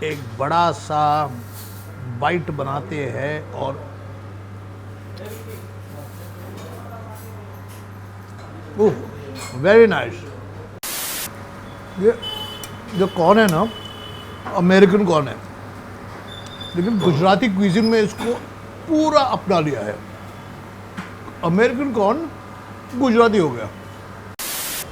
एक बड़ा सा बाइट बनाते हैं और वेरी नाइस। ये कॉर्न है ना, अमेरिकन कॉर्न है, लेकिन गुजराती क्विज़िन में इसको पूरा अपना लिया है। अमेरिकन कॉर्न गुजराती हो गया।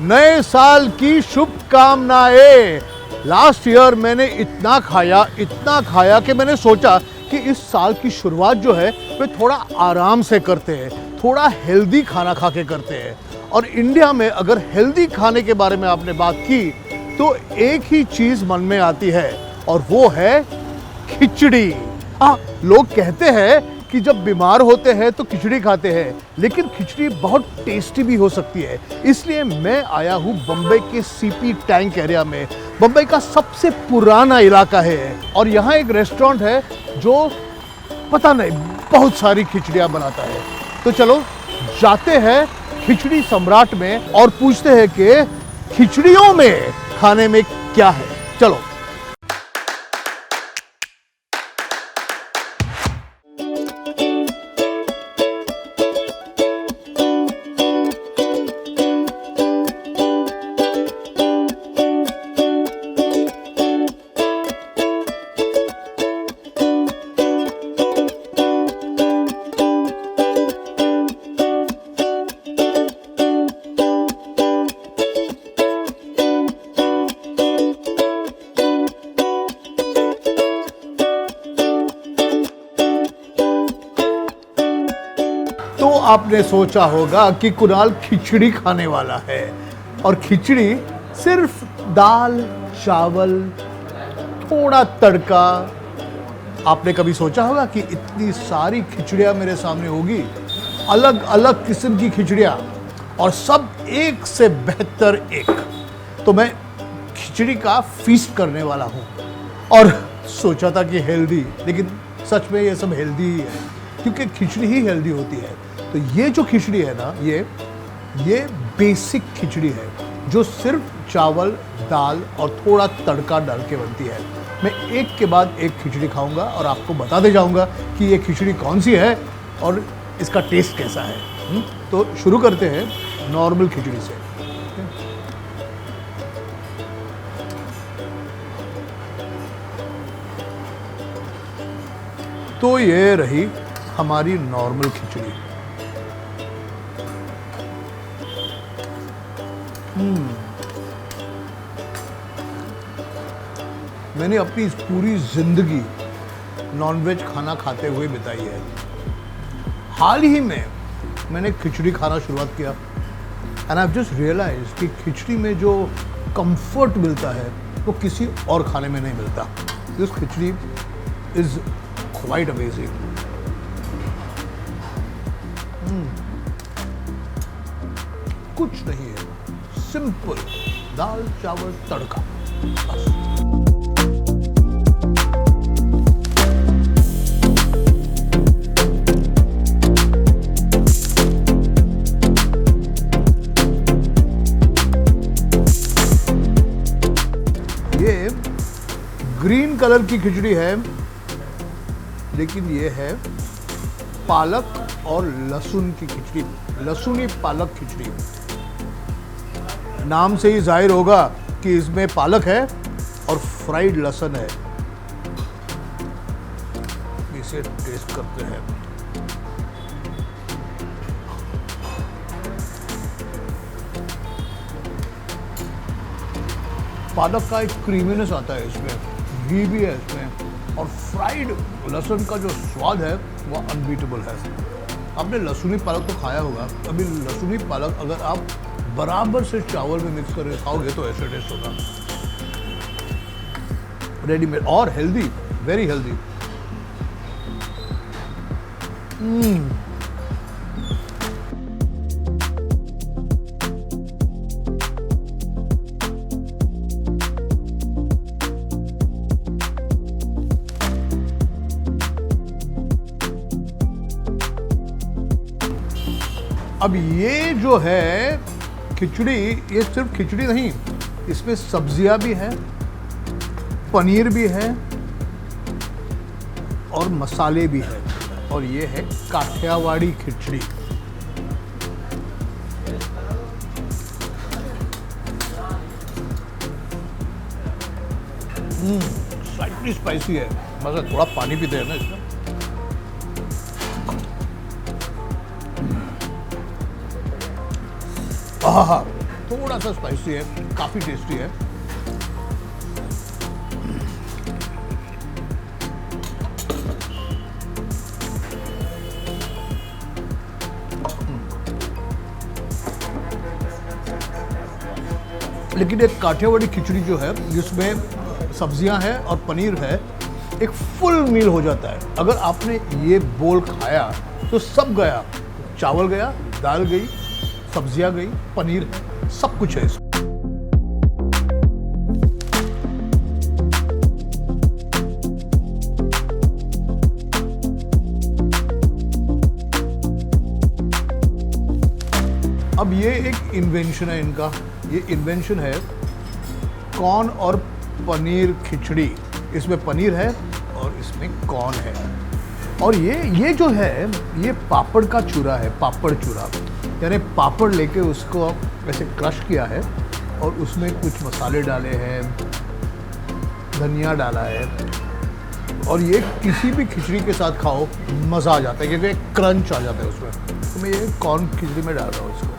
नए साल की शुभकामनाएं। लास्ट ईयर मैंने इतना खाया कि मैंने सोचा कि इस साल की शुरुआत जो है वे थोड़ा आराम से करते हैं, थोड़ा हेल्दी खाना खा के करते हैं। और इंडिया में अगर हेल्दी खाने के बारे में आपने बात की तो एक ही चीज मन में आती है और वो है खिचड़ी। हाँ, लोग कहते हैं कि जब बीमार होते हैं तो खिचड़ी खाते हैं, लेकिन खिचड़ी बहुत टेस्टी भी हो सकती है। इसलिए मैं आया हूँ बम्बई के सीपी टैंक एरिया में। बम्बई का सबसे पुराना इलाका है और यहाँ एक रेस्टोरेंट है जो पता नहीं बहुत सारी खिचड़ियाँ बनाता है। तो चलो जाते हैं खिचड़ी सम्राट में और पूछते हैं कि खिचड़ियों में खाने में क्या है। चलो। तो आपने सोचा होगा कि कुणाल खिचड़ी खाने वाला है, और खिचड़ी सिर्फ दाल चावल थोड़ा तड़का। आपने कभी सोचा होगा कि इतनी सारी खिचड़ियाँ मेरे सामने होगी, अलग अलग किस्म की खिचड़ियाँ, और सब एक से बेहतर एक। तो मैं खिचड़ी का फीस्ट करने वाला हूँ और सोचा था कि हेल्दी, लेकिन सच में ये सब हेल्दी ही है क्योंकि खिचड़ी ही हेल्दी होती है। तो ये जो खिचड़ी है ना, ये बेसिक खिचड़ी है जो सिर्फ चावल दाल और थोड़ा तड़का डाल के बनती है। मैं एक के बाद एक खिचड़ी खाऊंगा और आपको बताते जाऊंगा कि ये खिचड़ी कौन सी है और इसका टेस्ट कैसा है। तो शुरू करते हैं नॉर्मल खिचड़ी से। तो ये रही हमारी नॉर्मल खिचड़ी। मैंने अपनी इस पूरी जिंदगी नॉनवेज खाना खाते हुए बिताई है। हाल ही में मैंने खिचड़ी खाना शुरुआत किया and I have just realise कि खिचड़ी में जो कंफर्ट मिलता है वो किसी और खाने में नहीं मिलता। This khichdi is quite amazing. कुछ नहीं है, सिंपल दाल चावल तड़का बस। ये ग्रीन कलर की खिचड़ी है, लेकिन ये है पालक और लहसुन की खिचड़ी, लहसुनी पालक खिचड़ी। नाम से ही जाहिर होगा कि इसमें पालक है और फ्राइड लहसुन है। इसे टेस्ट करते हैं। पालक का एक क्रीमीनेस आता है इसमें, घी भी है इसमें, और फ्राइड लहसुन का जो स्वाद है वो अनबीटेबल है। आपने लहसुनी पालक तो खाया होगा, अभी लहसुनी पालक अगर आप बराबर से चावल में मिक्स करके खाओगे तो ऐसे टेस्ट होगा। रेडीमेड और हेल्दी, वेरी हेल्दी। अब ये जो है खिचड़ी, ये सिर्फ खिचड़ी नहीं, इसमें सब्जियां भी हैं, पनीर भी है, और मसाले भी है। और ये है काठियावाड़ी खिचड़ी। स्लाइटली स्पाइसी है, मजा। थोड़ा पानी पीते हैं ना इसमें। आहा, थोड़ा सा स्पाइसी है, काफी टेस्टी है। लेकिन एक काठियावाड़ी खिचड़ी जो है जिसमें सब्जियां हैं और पनीर है, एक फुल मील हो जाता है। अगर आपने ये बोल खाया तो सब गया, चावल गया, दाल गई, सब्जियां गई, पनीर है, सब कुछ है इसमें। अब ये एक इन्वेंशन है इनका। ये इन्वेंशन है कॉर्न और पनीर खिचड़ी। इसमें पनीर है और इसमें कॉर्न है। और ये जो है ये पापड़ का चूरा है, पापड़ चूरा। यानी पापड़ लेके उसको वैसे क्रश किया है और उसमें कुछ मसाले डाले हैं, धनिया डाला है। और ये किसी भी खिचड़ी के साथ खाओ मज़ा आ जाता है, क्योंकि एक क्रंच आ जाता है उसमें। तो मैं ये कॉर्न खिचड़ी में डाल रहा हूँ इसको।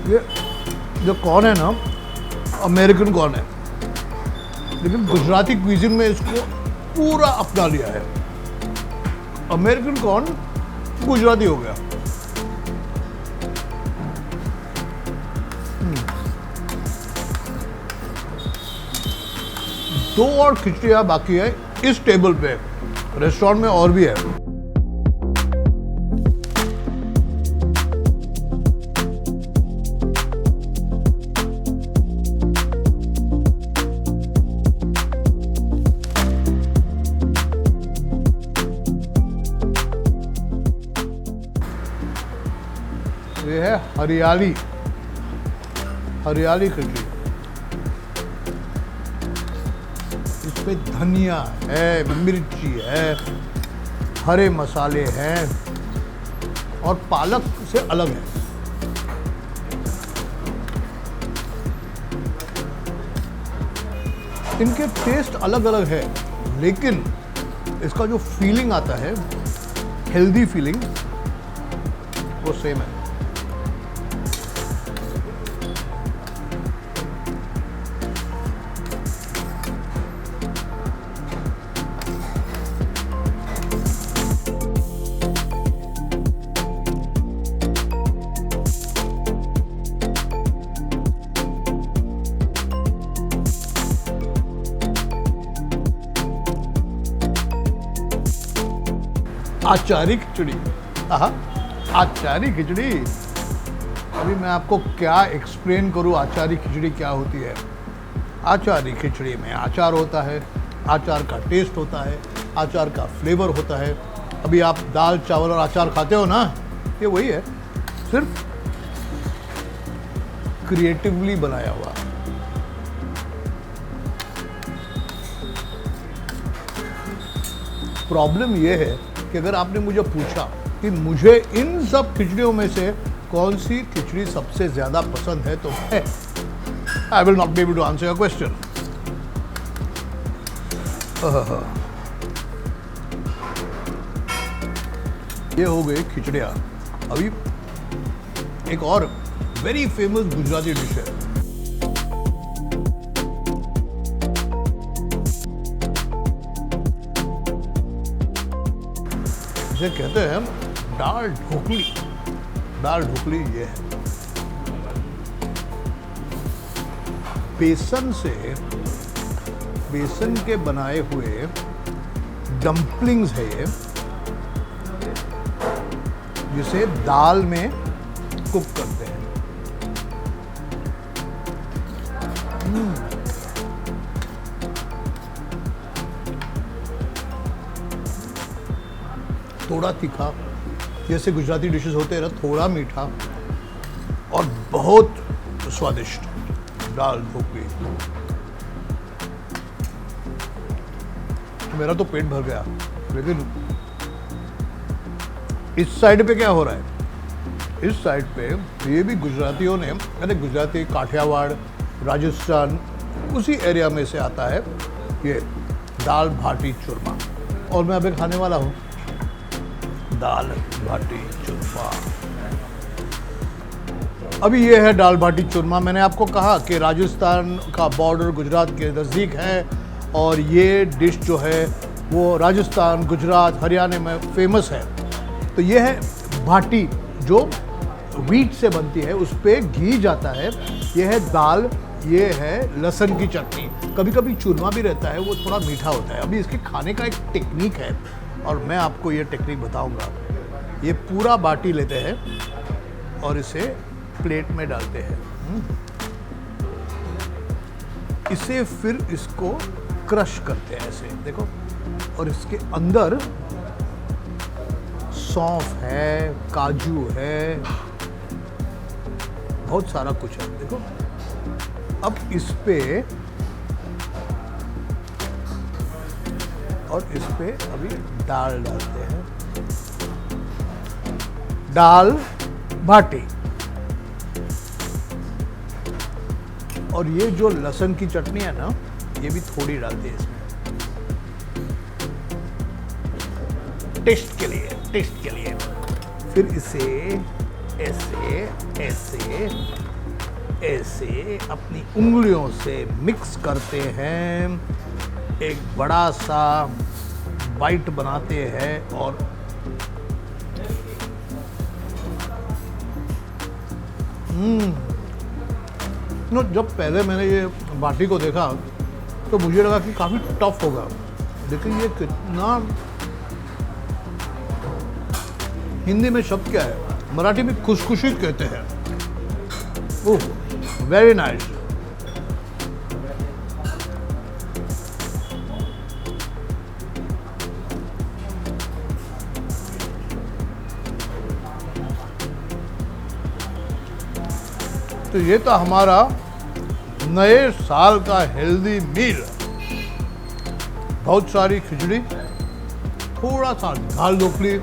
ये जो कॉर्न है ना, अमेरिकन कॉर्न है, लेकिन गुजराती क्विज़िन में इसको पूरा अपना लिया है। अमेरिकन कॉर्न गुजराती हो गया। दो और खिचड़ियाँ बाकी है इस टेबल पे। रेस्टोरेंट में और भी है। ये है हरियाली खिचड़ी। इसमें धनिया है, मिर्ची है, हरे मसाले हैं और पालक से अलग है। इनके टेस्ट अलग अलग है, लेकिन इसका जो फीलिंग आता है, हेल्दी फीलिंग, वो सेम है। आचारी खिचड़ी। आचारी खिचड़ी, अभी मैं आपको क्या एक्सप्लेन करूँ आचारी खिचड़ी क्या होती है। आचारी खिचड़ी में अचार होता है, अचार का टेस्ट होता है, अचार का फ्लेवर होता है। अभी आप दाल चावल और अचार खाते हो ना, ये वही है, सिर्फ क्रिएटिवली बनाया हुआ। प्रॉब्लम ये है कि अगर आपने मुझे पूछा कि मुझे इन सब खिचड़ियों में से कौन सी खिचड़ी सबसे ज़्यादा पसंद है, तो मैं I will not be able to answer your question. ये हो गई खिचड़ियाँ। अभी एक और वेरी फेमस गुजराती डिश है, इसे कहते हैं दाल ढोकली। दाल ढोकली ये है, बेसन के बनाए हुए डम्पलिंग्स है ये, जिसे दाल में कुक करते हैं। थोड़ा तीखा, जैसे गुजराती डिशेस होते हैं ना, थोड़ा मीठा और बहुत स्वादिष्ट दाल ढोकली। मेरा तो पेट भर गया, लेकिन इस साइड पे क्या हो रहा है? इस साइड पे ये भी गुजरातियों ने, यानी गुजराती, काठियावाड़, राजस्थान, उसी एरिया में से आता है ये दाल भाटी चूरमा। और मैं अभी खाने वाला हूँ दाल भाटी चूरमा। अभी ये है दाल भाटी चूरमा। मैंने आपको कहा कि राजस्थान का बॉर्डर गुजरात के नज़दीक है और ये डिश जो है वो राजस्थान, गुजरात, हरियाणा में फेमस है। तो ये है भाटी जो व्हीट से बनती है, उस पर घी जाता है। ये है दाल, ये है लहसुन की चटनी, कभी कभी चूरमा भी रहता है, वो थोड़ा मीठा होता है। अभी इसके खाने का एक टेक्निक है और मैं आपको ये टेक्निक बताऊंगा। ये पूरा बाटी लेते हैं और इसे प्लेट में डालते हैं। इसे फिर इसको क्रश करते हैं ऐसे, देखो। और इसके अंदर सौंफ है, काजू है, बहुत सारा कुछ है, देखो। अब इस पे और इस पे अभी दाल डालते हैं, दाल भाटी। और ये जो लहसुन की चटनी है ना, ये भी थोड़ी डालते हैं इसमें, टेस्ट के लिए, टेस्ट के लिए। फिर इसे ऐसे ऐसे ऐसे अपनी उंगलियों से मिक्स करते हैं, एक बड़ा सा बाइट बनाते हैं। और जब पहले मैंने ये बाटी को देखा तो मुझे लगा कि काफ़ी टफ होगा, लेकिन ये कितना, हिंदी में शब्द क्या है, मराठी में खुशखुशी कहते हैं। ओह, वेरी नाइस। तो ये था हमारा नए साल का हेल्दी मील। बहुत सारी खिचड़ी, थोड़ा सा दाल ढोकली,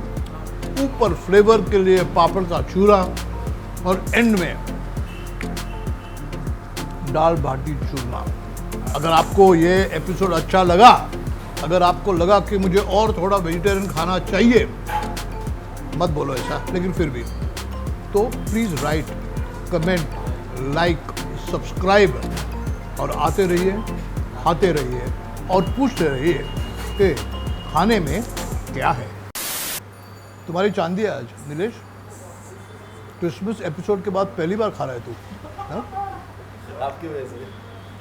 ऊपर फ्लेवर के लिए पापड़ का चूरा और एंड में दाल भाटी चूरमा। अगर आपको ये एपिसोड अच्छा लगा, अगर आपको लगा कि मुझे और थोड़ा वेजिटेरियन खाना चाहिए, मत बोलो ऐसा, लेकिन फिर भी तो please write, comment, like, subscribe और आते रहिए, खाते रहिए और पूछते रहिए कि खाने में क्या है। तुम्हारी चांदी है आज नीलेश, क्रिसमस एपिसोड के बाद पहली बार खा रहा है तू, हाँ? आपकी वजह से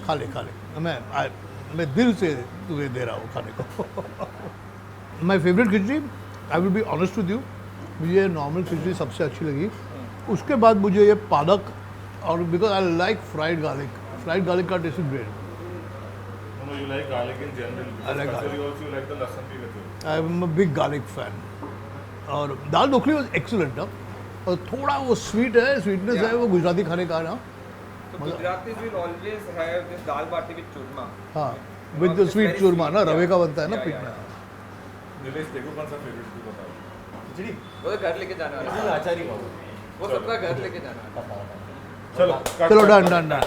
खा ले खा ले, मैं दिल से तुझे दे रहा हूँ खाने को। My favourite khichdi, I will be honest with you, मुझे नॉर्मल खिचड़ी सबसे अच्छी लगी। उसके बाद मुझे ये पालक, और because I like fried garlic का taste is great. No, you like garlic in general. I like Because garlic. also you like the lasan bhi with it. I am a big garlic fan. और दाल dhokli was excellent, और थोड़ा वो sweet है, sweetness है, वो गुजराती खाने का ना। So Gujaratis will always have this dal bati with churma. हाँ, विद द स्वीट चूरमा ना, रवे का बनता है ना Yeah, पीठ yeah, में। नीलेश देखो कौन सा फेवरेट तू बताओ। खिचड़ी? वो तो घर लेके जाने वाला है। आचारी बाबू। वो सबका घर लेके जाना है। चलो चलो डन डन डन।